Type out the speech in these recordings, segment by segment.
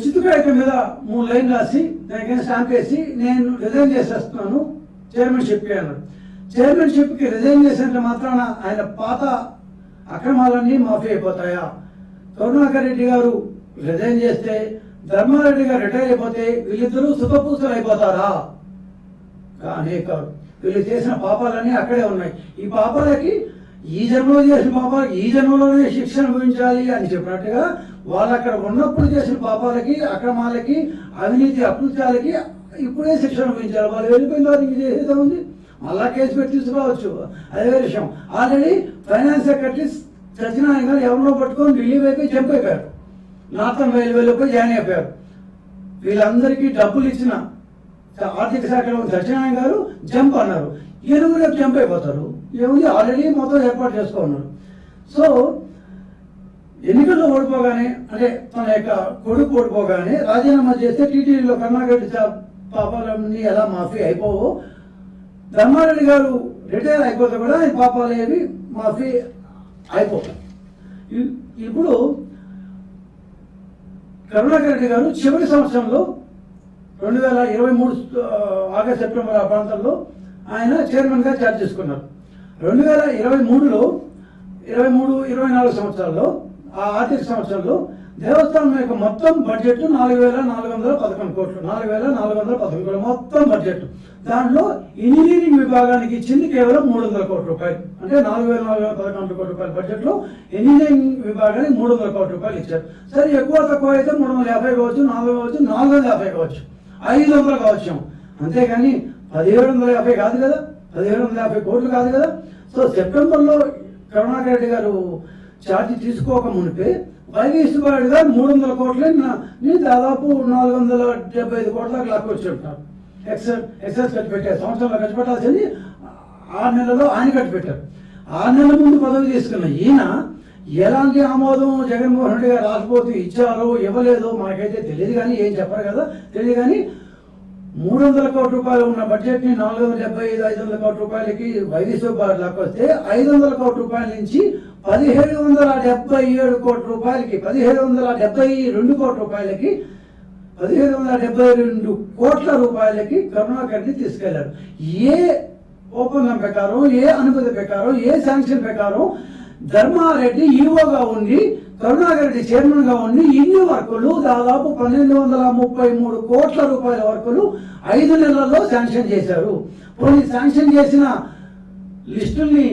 చిత్తుకాయ మీద 3 లైన్లు రాసి దానికైనా స్టాంప్ వేసి నేను రిజైన్ చేసేస్తున్నాను చైర్మన్షిప్కి అన్నాడు. చైర్మన్షిప్కి రిజైన్ చేసినంత మాత్రాన ఆయన పాత అక్రమాలన్నీ మాఫీ అయిపోతాయా? కరుణాకర్ రెడ్డి గారు రిజైన్ చేస్తే, ధర్మారెడ్డి గారు రిటైర్ అయిపోతే వీళ్ళిద్దరూ సుఖపూసలు అయిపోతారా? కానీ కాదు. వీళ్ళు చేసిన పాపాలన్నీ అక్కడే ఉన్నాయి. ఈ పాపాలకి ఈ జన్మలో చేసిన పాపాలకి ఈ జన్మలోనే శిక్ష అనుభవించాలి అని చెప్పినట్టుగా వాళ్ళు అక్కడ ఉన్నప్పుడు చేసిన పాపాలకి, అక్రమాలకి, అవినీతి అకృత్యాలకి ఇప్పుడే శిక్ష అనుభవించాలి. వాళ్ళు వెళ్ళిపోయిన తర్వాత ఇంక చేసేదే ఉంది. మళ్ళా కేసు పెట్టి తీసుకోవచ్చు, అదే విషయం. ఆల్రెడీ ఫైనాన్స్ సెక్రటరీ సత్యనారాయణ గారు ఎవరినో పట్టుకొని ఢిల్లీ వైపు జంప్ అయిపోయారు. నార్థన్ రైల్వేలోకి జాయిన్ అయిపోయారు. వీళ్ళందరికీ డబ్బులు ఇచ్చిన ఆర్థిక శాఖలో సత్యనారాయణ గారు జంప్ అన్నారు. ఏనుగు రేపు జంప్ అయిపోతారు. ఏముంది, ఆల్రెడీ మొత్తం ఏర్పాటు చేసుకున్నారు. సో ఎన్నికల్లో ఓడిపోగానే, అంటే తన యొక్క కొడుకు ఓడిపోగానే రాజీనామా చేస్తే టీటీడీలో కర్ణాకర్ పాపాలన్నీ ఎలా మాఫీ అయిపోవో, ధర్మారెడ్డి గారు రిటైర్ అయిపోతే కూడా ఆయన పాపాలు ఏవి మాఫీ అయిపోతాయి. ఇప్పుడు కరుణాకర్ రెడ్డి గారు చివరి సంవత్సరంలో 2023 ఆగస్టు సెప్టెంబర్ ఆ ప్రాంతంలో ఆయన చైర్మన్గా ఛార్జ్ చేసుకున్నారు. 2023లో 23-24 సంవత్సరాల్లో ఆ ఆర్థిక సంవత్సరంలో దేవస్థానం యొక్క మొత్తం బడ్జెట్ 4,411 కోట్లు. 4,411 కోట్లు మొత్తం బడ్జెట్. దాంట్లో ఇంజనీరింగ్ విభాగానికి ఇచ్చింది కేవలం 300 కోట్ల రూపాయలు. అంటే 4,411 కోట్ల రూపాయల బడ్జెట్లో ఇంజనీరింగ్ విభాగానికి 300 కోట్ల రూపాయలు ఇచ్చారు. సరే, ఎక్కువ తక్కువ అయితే 350 కావచ్చు, 400 కావచ్చు, 450 కావచ్చు, 500 కావచ్చు. అంతేగాని 1,750 కాదు కదా, 1,750 కోట్లు కాదు కదా. సో సెప్టెంబర్లో కరుణాకర్ రెడ్డి గారు ఛార్జీ తీసుకోక మునిపే వైవీసుబాడు గారు 300 కోట్లని దాదాపు 475 కోట్ల దాకా లాక్కొచ్చి ఉంటారు. ఎక్సైజ్ ఖర్చు పెట్టారు. సంవత్సరంలో ఖర్చు పెట్టాల్సింది 6 నెలల్లో ఆయన ఖర్చు పెట్టారు. 6 నెలల ముందు పదవి తీసుకున్న ఈయన ఎలాంటి ఆమోదం జగన్మోహన్ రెడ్డి గారు రాకపోతే ఇచ్చారో ఇవ్వలేదో మనకైతే తెలియదు. కానీ ఏం చెప్పరు కదా, తెలియదు. కానీ 300 కోట్ల రూపాయలు ఉన్న బడ్జెట్ని 475-500 కోట్ల రూపాయలకి వైవీసుబాడు లాక్కొస్తే 500 కోట్ల రూపాయల నుంచి 1,777 కోట్ల రూపాయలకి, 1,772 కోట్ల రూపాయలకి, 1,772 కోట్ల రూపాయలకి కరుణాకర్ని తీసుకెళ్లారు. ఏ ఒప్పందం ప్రకారం, ఏ అనుమతి ప్రకారం, ఏ శాంక్షన్ ప్రకారం ధర్మారెడ్డి ఈవోగా ఉండి కరుణాకర్ రెడ్డి చైర్మన్ గా ఉండి ఇన్ని వర్కులు దాదాపు 1,233 కోట్ల రూపాయల వర్కులు 5 నెలల్లో శాంక్షన్ చేశారు. పోనీ శాంక్షన్ చేసిన లిస్టుల్ని,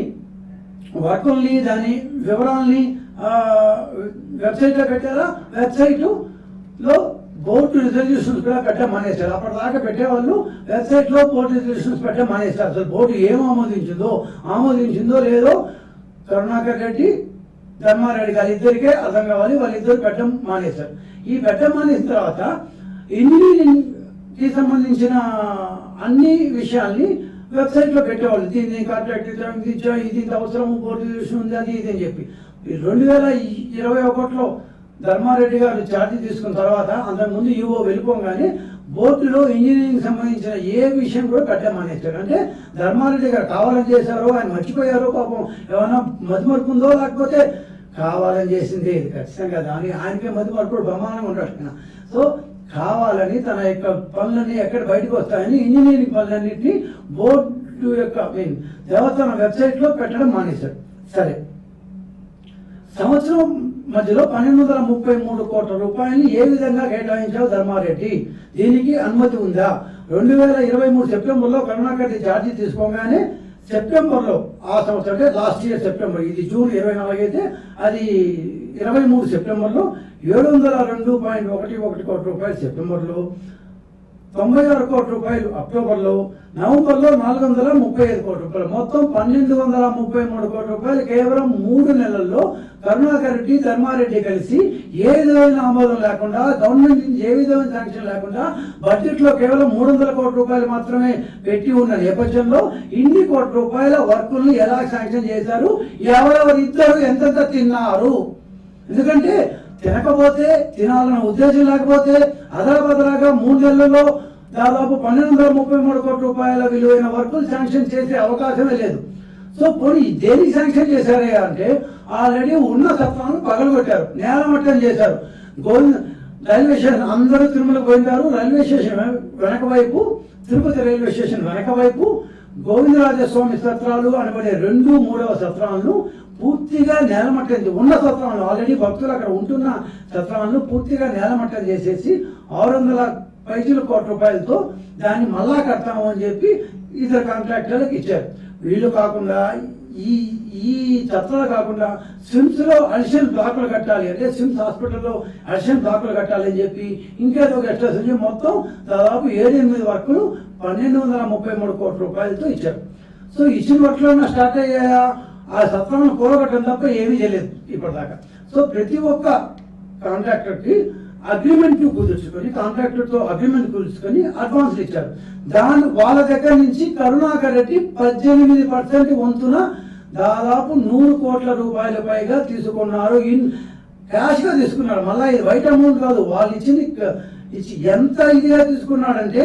వర్కుల్ని, దాని వివరాల్ని వెబ్సైట్లో పెట్టారా? వెబ్సైట్లో బోర్డు రిజల్యూషన్స్ కూడా పెట్టడం మానేశారు. అప్పటిదాకా పెట్టేవాళ్ళు వెబ్సైట్లో బోర్డు రిజల్యూషన్స్ పెట్టడం మానేశారు. అసలు బోర్డు ఏం ఆమోదించిందో లేదో కరుణాకర్ రెడ్డి, ధర్మారెడ్డి గారు ఇద్దరికే అర్థం కావాలి. వాళ్ళిద్దరు పెట్టడం మానేశారు. ఈ పెట్టడం మానేసిన తర్వాత ఇంజనీరింగ్ కి సంబంధించిన అన్ని విషయాల్ని వెబ్సైట్లో పెట్టేవాళ్ళు. దీన్ని కాంట్రాక్ట్ ఇచ్చా, ఇది ఇంత అవసరం, బోర్డు రిజల్యూషన్ ఉంది, అది ఇది అని చెప్పి. 2021లో ధర్మారెడ్డి గారు ఛార్జీ తీసుకున్న తర్వాత అంతకుముందు ఈవో వెళ్ళిపోగానే బోర్డులో ఇంజనీరింగ్ సంబంధించిన ఏ విషయం కూడా పెట్టడం మానేశారు. అంటే ధర్మారెడ్డి గారు కావాలని చేశారో, ఆయన మర్చిపోయారో, పాపం ఏమైనా మతిమరుపు ఉందో, లేకపోతే కావాలని చేసింది ఇది ఖచ్చితంగా. దాని ఆయనకే మతిమరుపుడు బ్రహ్మాండంగా ఉంటాడు. సో కావాలని తన యొక్క పనులన్నీ ఎక్కడ బయటకు వస్తాయని ఇంజనీరింగ్ పనులన్నింటినీ బోర్డు యొక్క దేవస్థానం వెబ్సైట్లో పెట్టడం మానేశారు. సరే, సంవత్సరం మధ్యలో 1,233 కోట్ల రూపాయలని ఏ విధంగా కేటాయించావు ధర్మారెడ్డి? దీనికి అనుమతి ఉందా? 2023 సెప్టెంబర్లో కరుణాకర్ ఛార్జీ తీసుకోగానే సెప్టెంబర్లో ఆ సంవత్సరం, అంటే లాస్ట్ ఇయర్ సెప్టెంబర్, ఇది జూన్ 24 అయితే అది 23 సెప్టెంబర్లో 702.11 కోట్ల రూపాయలు సెప్టెంబర్లో, 96 కోట్ల రూపాయలు అక్టోబర్లో, నవంబర్లో 435 కోట్ల రూపాయలు, మొత్తం 1,233 కోట్ల రూపాయలు కేవలం 3 నెలల్లో కరుణాకర్ రెడ్డి, ధర్మారెడ్డి కలిసి ఏ విధమైన ఆమోదం లేకుండా, గవర్నమెంట్ నుంచి ఏ విధమైన శాంక్షన్ లేకుండా బడ్జెట్లో కేవలం 300 కోట్ల రూపాయలు మాత్రమే పెట్టి ఉన్న నేపథ్యంలో ఇన్ని కోట్ల రూపాయల వర్కుల్ని ఎలా శాంక్షన్ చేశారు? ఎవరెవరిద్దరు ఎంతెంత తిన్నారు? ఎందుకంటే తినకపోతే, తినాలన్న ఉద్దేశం లేకపోతే అదరబదరాగా 3 నెలల్లో దాదాపు 1,233 కోట్ల రూపాయల విలువైన వర్కులు శాంక్షన్ చేసే అవకాశమే లేదు. సో పోనీ దేనికి శాంక్షన్ చేశారే అంటే ఆల్రెడీ ఉన్న సత్రాలను పగలగొట్టారు, నేలమట్టం చేశారు. రైల్వే స్టేషన్ అందరూ తిరుమలకు పోయింటారు. రైల్వే స్టేషన్ వెనక వైపు, తిరుపతి రైల్వే స్టేషన్ వెనక వైపు గోవిందరాజస్వామి సత్రాలు అనబడే 2, 3వ సత్రాలను పూర్తిగా నేలమట్టం ఉన్న సత్రాలను, ఆల్రెడీ భక్తులు అక్కడ ఉంటున్న సత్రాలను పూర్తిగా నేలమట్టం చేసేసి 600 కోట్ల రూపాయలతో దాన్ని మళ్ళా కడతాము అని చెప్పి ఇతర కాంట్రాక్టర్లకు ఇచ్చారు. వీళ్ళు కాకుండా ఈ సత్రాలు కాకుండా స్విమ్స్లో అడిషనల్ బ్లాకులు కట్టాలి అంటే స్విమ్స్ హాస్పిటల్లో అడిషనల్ బ్లాకులు కట్టాలి అని చెప్పి ఇంకేదో గెస్ట్ హౌస్ నుంచి మొత్తం దాదాపు 7-8 వర్కులు 1233 కోట్ల రూపాయలతో ఇచ్చారు. సో ఇచ్చిన వర్క్లో స్టార్ట్ అయ్యాయా? ఆ సత్రాలను కూరగట్టడం తప్ప ఏమీ చేయలేదు ఇప్పటిదాకా. సో ప్రతి ఒక్క కాంట్రాక్టర్కి అగ్రిమెంట్ కుదుర్చుకొని, కాంట్రాక్టర్తో అగ్రిమెంట్ కుదుర్చుకొని అడ్వాన్స్లు ఇచ్చారు. వాళ్ళ దగ్గర నుంచి కరుణాకర్ రెడ్డి 18% వంతున దాదాపు 100 కోట్ల రూపాయల పైగా తీసుకున్నారు. క్యాష్గా తీసుకున్నారు. మళ్ళీ ఇది వైట్ అమౌంట్ కాదు, వాళ్ళు ఇచ్చి ఎంత ఇదిగా తీసుకున్నాడంటే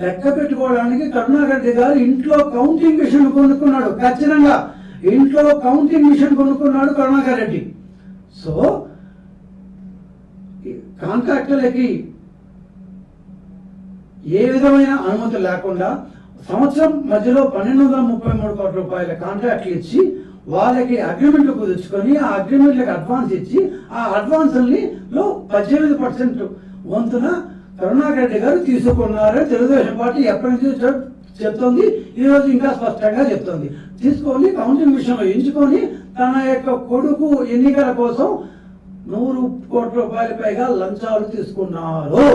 లెక్క పెట్టుకోవడానికి కరుణాకర్ రెడ్డి గారు ఇంట్లో కౌంటింగ్ మిషన్ కొనుక్కున్నాడు. ఖచ్చితంగా ఇంట్లో కౌంటింగ్ మిషన్ కొనుక్కున్నాడు కరుణాకర్ రెడ్డి. సో కాంట్రాక్టర్లకి ఏ విధమైన అనుమతి లేకుండా సంవత్సరం మధ్యలో 1233 కోట్ల రూపాయల కాంట్రాక్ట్లు ఇచ్చి వాళ్ళకి అగ్రిమెంట్లు కుదుర్చుకొని ఆ అగ్రిమెంట్లకు అడ్వాన్స్ ఇచ్చి ఆ అడ్వాన్స్లో 18% వంతున కరుణాకర్ రెడ్డి గారు తీసుకున్నారని తెలుగుదేశం పార్టీ ఎప్పటి నుంచి చెప్తోంది. ఈరోజు ఇంకా స్పష్టంగా చెప్తోంది. తీసుకొని కౌంటింగ్ మిషన్లో ఎంచుకొని తన యొక్క కొడుకు ఎన్నికల కోసం 100 కోట్ల రూపాయల పైగా లంచాలు తీసుకున్నారు.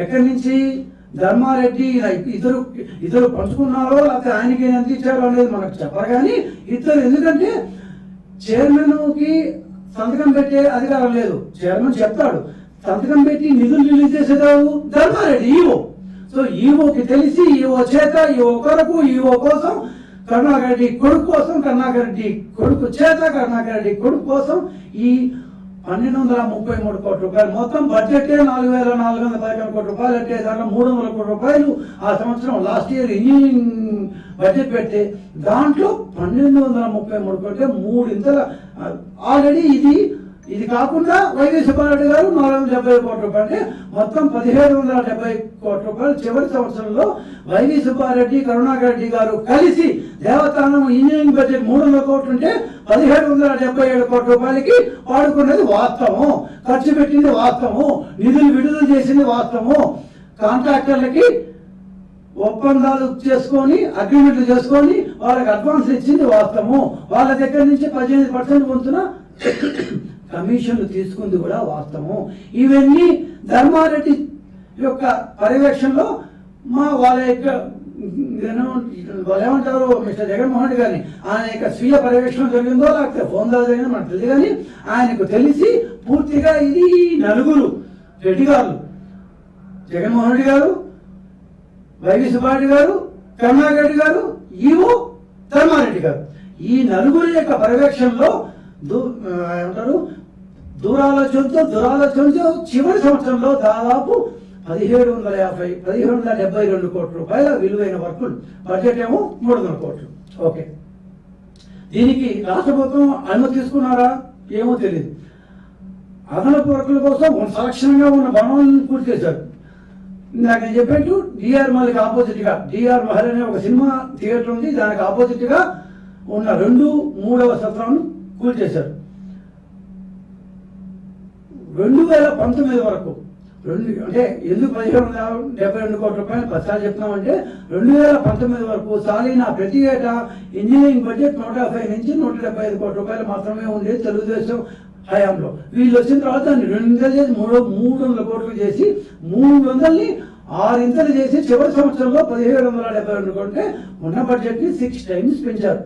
ఎక్కడి నుంచి? ధర్మారెడ్డి ఇద్దరు పంచుకున్నారో లేకపోతే ఆయనకి ఎంత ఇచ్చారో అనేది మనకు చెప్పరు. కానీ ఇద్దరు, ఎందుకంటే చైర్మన్కి సంతకం పెట్టే అధికారం లేదు. చైర్మన్ చెప్తాడు, సంతకం పెట్టి నిధులు రిలీజ్ చేసేదాడు ధర్మారెడ్డి, ఈవో. సో ఈవోకి తెలిసి ఈవో చేత, ఈవో కొరకు, ఈవో కోసం, కరుణాకర్ రెడ్డి కొడుకు కోసం, కరుణాకర్ రెడ్డి కొడుకు చేత, కరుణాకర్ రెడ్డి కొడుకు కోసం ఈ 1233 కోట్ల రూపాయలు మొత్తం బడ్జెట్ 4411 కోట్ల రూపాయలు అంటే దాంట్లో 300 కోట్ల రూపాయలు ఆ సంవత్సరం లాస్ట్ ఇయర్ ఇంజనీరింగ్ బడ్జెట్ పెడితే దాంట్లో 1233 కోట్ల 3 ఆల్రెడీ ఇది కాకుండా వైవి సుబ్బారెడ్డి గారు 470 కోట్ల రూపాయలు అంటే మొత్తం 1770 కోట్ల రూపాయలు చివరి సంవత్సరంలో వైవి సుబ్బారెడ్డి, కరుణాకర్ రెడ్డి గారు కలిసి దేవస్థానం ఇంజనీరింగ్ బడ్జెట్ 300 కోట్లు ఉంటే 1777 కోట్ల రూపాయలకి వాడుకున్నది వాస్తవం. ఖర్చు పెట్టింది వాస్తవం. నిధులు విడుదల చేసింది వాస్తవం. కాంట్రాక్టర్లకి ఒప్పందాలు చేసుకొని, అగ్రిమెంట్లు చేసుకొని వాళ్ళకి అడ్వాన్స్ ఇచ్చింది వాస్తవం. వాళ్ళ దగ్గర నుంచి 18% వంతున కమిషన్లు తీసుకుంది కూడా వాస్తవం. ఇవన్నీ ధర్మారెడ్డి యొక్క పర్యవేక్షణలో వాళ్ళ యొక్క ఏమంటారు మిస్టర్ జగన్మోహన్ రెడ్డి గారిని ఆయన యొక్క స్వీయ పర్యవేక్షణ జరిగిందో లేకపోతే ఫోన్ ద్వారా జరిగిందో మనకు తెలియదు. కానీ ఆయనకు తెలిసి పూర్తిగా ఇది నలుగురు రెడ్డి గారు, జగన్మోహన్ రెడ్డి గారు, వైవి సుబ్బారెడ్డి గారు, కరుణాకర్ రెడ్డి గారు, ఈవో ధర్మారెడ్డి గారు, ఈ నలుగురి యొక్క పర్యవేక్షణలో ఏమంటారు దురాలోచనతో చివరి సంవత్సరంలో దాదాపు 1772 కోట్ల రూపాయల విలువైన వర్కులు, బడ్జెట్ ఏమో 300 కోట్లు. ఓకే, దీనికి రాష్ట్ర ప్రభుత్వం అనుమతి తీసుకున్నారా ఏమో తెలియదు. అదనపు వర్కుల కోసం సంరక్షణగా ఉన్న భవనాలను పూర్తి చేశారు. ఇందాక నేను చెప్పినట్టు డిఆర్ మహల్కి ఆపోజిట్గా డిఆర్ మహల్ అనే ఒక సినిమా థియేటర్ ఉంది. దానికి ఆపోజిట్గా ఉన్న 2, 3వ సత్రాలను కూల్చేశారు. 2019 వరకు అంటే ఎందుకు 1772 కోట్ల రూపాయలు ప్రచారం చెప్తున్నామంటే 2019 వరకు సాలిన ప్రతి ఏటా ఇంజనీరింగ్ బడ్జెట్ 150 నుంచి 175 కోట్ల రూపాయలు మాత్రమే ఉండేది తెలుగుదేశం హయాంలో. వీళ్ళు వచ్చిన తర్వాత 200 చేసి 300 కోట్లు చేసి 300ని 6 చేసి చివరి సంవత్సరంలో 1772 కోట్ల ఉన్న బడ్జెట్ని 6 times పెంచారు.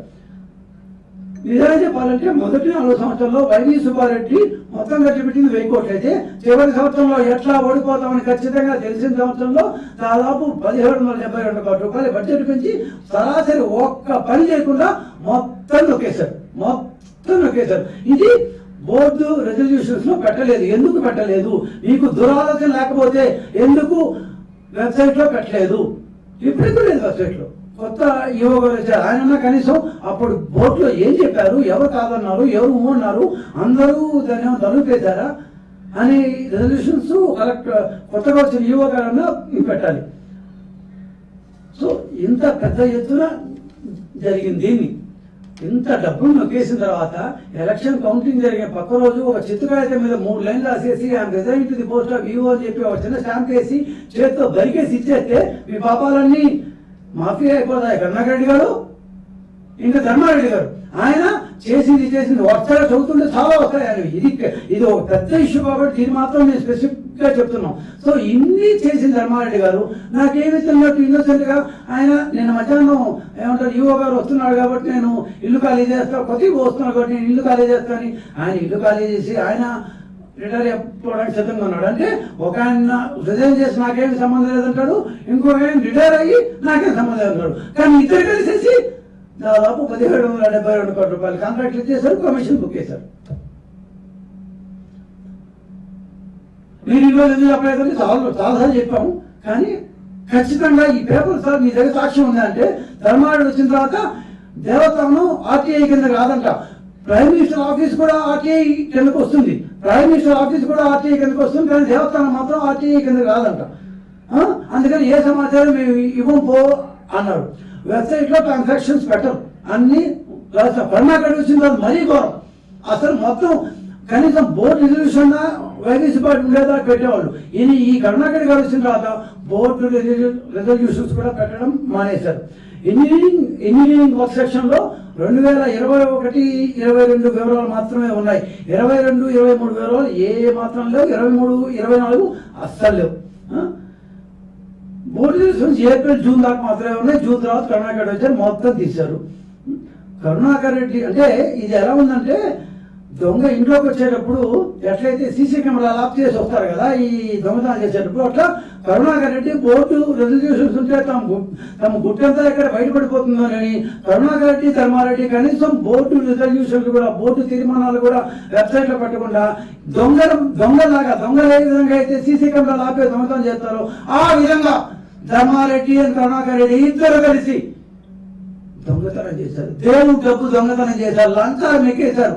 నిజంగా చెప్పాలంటే మొదటి 4 సంవత్సరంలో వైవి సుబ్బారెడ్డి మొత్తం ఖర్చు పెట్టింది 1000 కోట్లు అయితే చివరి సంవత్సరంలో ఎట్లా ఓడిపోతామని ఖచ్చితంగా తెలిసిన సంవత్సరంలో దాదాపు 1772 కోట్ల రూపాయలు బడ్జెట్ పెంచి సరాసరి ఒక్క పని చేయకుండా మొత్తం నొక్కేశారు. ఇది బోర్డు రెజల్యూషన్స్ లో పెట్టలేదు. ఎందుకు పెట్టలేదు? మీకు దురాలోచన లేకపోతే ఎందుకు వెబ్సైట్ లో పెట్టలేదు? ఇప్పుడు లేదు వెబ్సైట్ లో. కొత్త యువకులు వచ్చారు. ఆయన కనీసం అప్పుడు బోర్డులో ఏం చెప్పారు, ఎవరు కాదన్నారు, ఎవరు అన్నారు, అందరూ దాన్ని తలుపేశారా? అని రెజల్యూషన్స్ కలెక్టర్ కొత్తగా వచ్చిన ఈఓ గారన్నా పెట్టాలి. సో ఇంత పెద్ద ఎత్తున జరిగింది దీన్ని. ఇంత డబ్బులు నొక్కేసిన తర్వాత ఎలక్షన్ కౌంటింగ్ జరిగే పక్క రోజు ఒక చిత్తుకాగితం మీద 3 లైన్లు రాసేసి I'm resign to the post of EO అని చెప్పి ఒక చిన్న స్టాంప్ వేసి చేతితో బరికేసి ఇచ్చేస్తే మీ పాపాలన్నీ మాఫీ అయిపోతాయి. కరుణాకర్ రెడ్డి గారు ఇంకా ధర్మారెడ్డి గారు ఆయన చేసింది వరుసగా చదువుతుంటే చాలా వస్తాయి. ఆయన ఇది ఒక పెద్ద ఇష్యూ కాబట్టి దీన్ని మాత్రం నేను స్పెసిఫిక్ గా చెప్తున్నాం. సో ఇన్ని చేసిన ధర్మారెడ్డి గారు నాకేమి తెలియనట్టు ఇన్నోసెంట్ గా ఆయన నిన్న మధ్యాహ్నం ఏమంటారు ఈఓ గారు వస్తున్నాడు కాబట్టి నేను ఇల్లు ఖాళీ చేస్తా, కొద్దిగా వస్తున్నాడు కాబట్టి నేను ఇల్లు ఖాళీ చేస్తాను. ఆయన ఇల్లు ఖాళీ చేసి ఆయన రిటైర్ అయిపోవడానికి సిద్ధంగా ఉన్నాడు. అంటే ఒక ఆయన రిజైన్ చేసి నాకేమి సంబంధం లేదంటాడు, ఇంకొక ఆయన రిటైర్ అయ్యి నాకేం సంబంధం లేదంటాడు. కానీ ఇద్దరు కలిసేసి దాదాపు 1772 కోట్ల రూపాయలు కాంట్రాక్ట్లు ఇచ్చేశారు, కమిషన్ బుక్ చేశారు. మీరు ఈరోజు ఎందుకు చెప్పలేదని చాలాసార్లు చెప్పాము. కానీ ఖచ్చితంగా ఈ పేపర్ సార్ మీ దగ్గర సాక్ష్యం ఉందంటే ధర్మారెడ్డి వచ్చిన తర్వాత దేవస్థానం ఆర్టీఐ కింద కాదంట. ప్రైమ్ మినిస్టర్ ఆఫీస్ కూడా ఆర్టీఐ కిందకు వస్తుంది, ప్రైమ్ మినిస్టర్ ఆఫీస్ కూడా ఆర్టీఐ కిందకు వస్తుంది, కానీ దేవస్థానం మాత్రం ఆర్టీఐ కింద కాదంట. అందుకని ఏ సమాచారం మేము ఇవ్వం పో అన్నారు. వెబ్సైట్ లో ట్రాన్సాక్షన్స్ పెట్టరు, అన్ని కరుణాకర్ వచ్చిన తర్వాత మరీ ఘోరం. అసలు మొత్తం కనీసం బోర్డు రిజల్యూషన్ వైవీసీ పార్టీ ఉండేదా పెట్టేవాళ్ళు. ఈ కరుణాకర్ గారు వచ్చిన తర్వాత బోర్డు రిజల్యూషన్స్ కూడా పెట్టడం మానేశారు. ఇంజనీరింగ్ వర్క్ సెక్షన్ లో 2021-22 వివరాలు మాత్రమే ఉన్నాయి. 22-23 వివరాలు ఏ మాత్రం లేవు. 23-24 అస్సలు లేవు. బోర్డు రిజల్యూషన్స్ ఏప్రిల్ జూన్ దాకా మాత్రమే ఉన్నాయి. జూన్ తర్వాత కరుణాకర్ రెడ్డి వచ్చారు, మొత్తం తీశారు. కరుణాకర్ రెడ్డి అంటే ఇది ఎలా ఉందంటే దొంగ ఇంట్లోకి వచ్చేటప్పుడు ఎట్లయితే సీసీ కెమెరాలు ఆఫ్ చేసి వస్తారు కదా ఈ దొంగతనం చేసేటప్పుడు, అట్లా కరుణాకర్ రెడ్డి బోర్డు రెజల్యూషన్స్ ఉంటే తమ గుట్టంతా ఎక్కడ బయటపడిపోతుందని కరుణాకర్ రెడ్డి ధర్మారెడ్డి కనీసం బోర్డు రెజల్యూషన్లు కూడా బోర్డు తీర్మానాలు కూడా వెబ్సైట్ లో పెట్టకుండా దొంగలు ఏ విధంగా అయితే సీసీ కెమెరాలు ఆపే దొంగతనం చేస్తారో ఆ విధంగా ధర్మారెడ్డి అండ్ కరుణాకర్ రెడ్డి ఇద్దరు కలిసి దొంగతనం చేశారు. దేవుడు డబ్బు దొంగతనం చేశారు, లంచాలు మెక్కేశారు.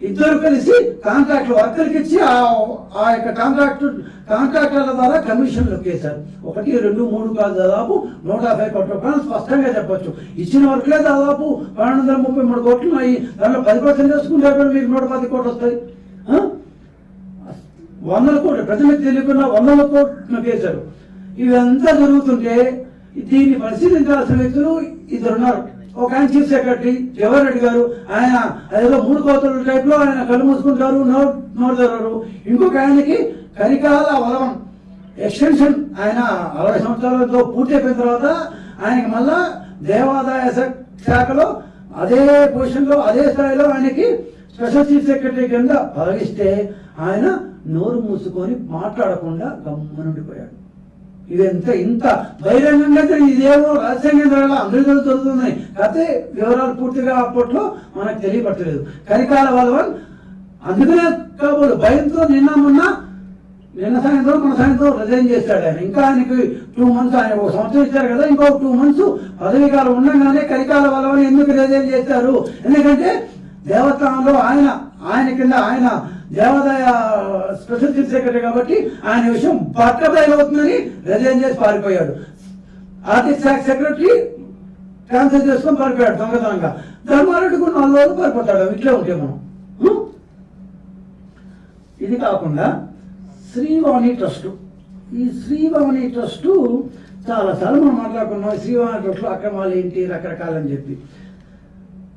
ఇద్దరు కలిసి కాంట్రాక్ట్ వర్కర్కి ఇచ్చి ఆ యొక్క కాంట్రాక్టర్ల ద్వారా కమిషన్లు నొక్కేశారు. 1, 2, 3 కాదు, దాదాపు 150 కోట్ల రూపాయలు స్పష్టంగా చెప్పొచ్చు. ఇచ్చిన వర్క్లే దాదాపు 1233 కోట్లు ఉన్నాయి. దాంట్లో 10% వేసుకుంటే మీకు 110 కోట్లు వస్తాయి. 100 కోట్లు ప్రజలకు తెలియకుండా 100 కోట్లు నొక్కేశారు. ఇవంతా జరుగుతుంటే దీన్ని పరిశీలించాల్సిన వ్యక్తులు ఇద్దరున్నారు. ఒక ఆయన చీఫ్ సెక్రటరీ జవహర్ రెడ్డి గారు, ఆయన అదేదో 3 కోతల టైప్ లో ఆయన కళ్ళు మూసుకుంటారు, నోరు తెరవరు. ఇంకొక ఆయనకి కరికాల వలవం ఎక్స్టెన్షన్, ఆయన 60 సంవత్సరాలతో పూర్తి అయిపోయిన తర్వాత ఆయనకి మళ్ళా దేవాదాయ శాఖలో అదే పొజిషన్ లో అదే స్థాయిలో ఆయనకి స్పెషల్ చీఫ్ సెక్రటరీ కింద భావిస్తే ఆయన నోరు మూసుకొని మాట్లాడకుండా గమ్మునుండిపోయాడు. ఇదంతా ఇంత బహిరంగంగా ఇదేమో రహస్యంగా జరగాల అందరికీ జరుగుతున్నాయి. కాకపోతే వివరాలు పూర్తిగా అప్పట్లో మనకు తెలియపట్టలేదు. కరికాల వలవన్ అందుకనే కాబోలు భయంతో నిన్న సాయంత్రం మన సాయంత్రం రిజైన్ చేశాడు ఆయన. ఇంకా ఆయనకి 2 months, ఆయన 1 సంవత్సరం ఇచ్చారు కదా, ఇంకో 2 months పదవీ కాలం ఉండగానే కరికాల వలవన్ ఎందుకు రిజైన్ చేశారు? ఎందుకంటే దేవస్థానంలో ఆయన కింద ఆయన దేవాదాయ స్పెషల్ చీఫ్ సెక్రటరీ కాబట్టి ఆయన విషయం బట్టబయలవుతుందని రిజైన్ చేసి పారిపోయాడు. ఆర్థిక శాఖ సెక్రటరీ ట్రాన్స్ఫర్ చేసుకొని పారిపోయాడు దొంగతనంగా. ధర్మారెడ్డి కూడా 4 రోజులు పారిపోతాడు. ఇట్లే ఉంటే మనం. ఇది కాకుండా శ్రీవాణి ట్రస్ట్, ఈ శ్రీవాణి ట్రస్ట్ చాలాసార్లు మనం మాట్లాడుకున్నాం. శ్రీవాణి ట్రస్ట్లో అక్రమాలు ఏంటి రకరకాలని చెప్పి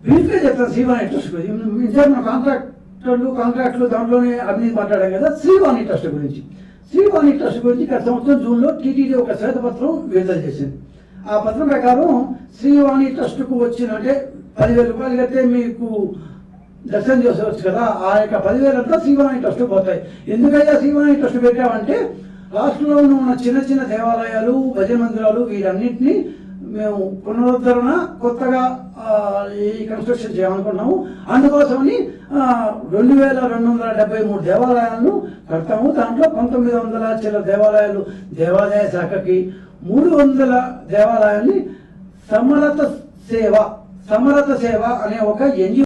వీటికే చెప్తాను. శ్రీవాణి ట్రస్ట్ గురించి మన కాంట్రాక్టులు దాంట్లోనే అవినీతి మాట్లాడాం కదా. శ్రీవాణి ట్రస్ట్ గురించి గత సంవత్సరం జూన్లో టీటీడీ ఒక శ్వేతపత్రం విడుదల చేసింది. ఆ పత్రం ప్రకారం శ్రీవాణి ట్రస్ట్కు వచ్చిన అంటే 10,000 రూపాయలు కడితే మీకు దర్శనం చేసుకోవచ్చు కదా, ఆ యొక్క 10,000 అంతా శ్రీవాణి ట్రస్ట్ పోతాయి. ఎందుకయ్యా శ్రీవాణి ట్రస్ట్ పెట్టామంటే రాష్ట్రంలో ఉన్న చిన్న చిన్న దేవాలయాలు, భజన మందిరాలు వీటన్నిటినీ మేము పునరుద్ధరణ కొత్తగా ఈ కన్స్ట్రక్షన్ చేయాలనుకున్నాము. అందుకోసమని 2273 దేవాలయాలను కడతాము. దాంట్లో 1900 చిల్లర దేవాలయాలు దేవాదాయ శాఖకి, 300 దేవాలయాల్ని సమరత సేవ అనే ఒక NGO